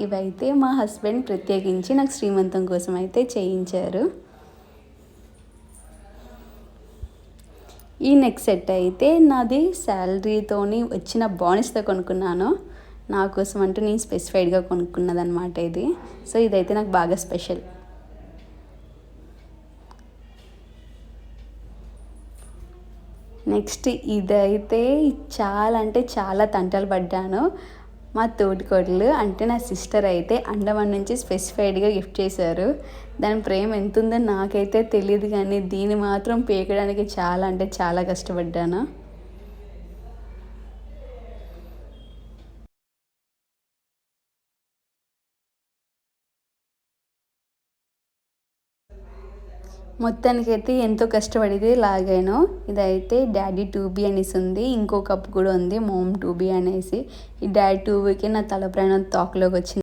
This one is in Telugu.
ఇవైతే మా హస్బెండ్ ప్రత్యేకించి నాకు శ్రీమంతం కోసం అయితే చేయించారు. ఈ నెక్ సెట్ అయితే నాది శాలరీతోని వచ్చిన బోనస్తో కొనుక్కున్నాను. నా కోసం అంటూ నేను స్పెసిఫైడ్గా కొనుక్కున్నదనమాట ఇది. సో ఇదైతే నాకు బాగా స్పెషల్. నెక్స్ట్ ఇదైతే చాలా అంటే చాలా తంటలు పడ్డాను. మా తోటికోడలు అంటే నా సిస్టర్ అయితే అండమాన్ నుంచి స్పెసిఫైడ్గా గిఫ్ట్ చేశారు. దాని ప్రేమ ఎంత ఉందో నాకైతే తెలియదు, కానీ దీన్ని మాత్రం పీకడానికి చాలా అంటే చాలా కష్టపడ్డాను. మొత్తానికైతే ఎంతో కష్టపడితే లాగాను. ఇదైతే డాడీ 2B అనేసి ఉంది, ఇంకో కప్ కూడా ఉంది మామ్ 2B అనేసి. ఈ డాడీ 2Bకి నా తల ప్రాణం తోకలోకి వచ్చింది.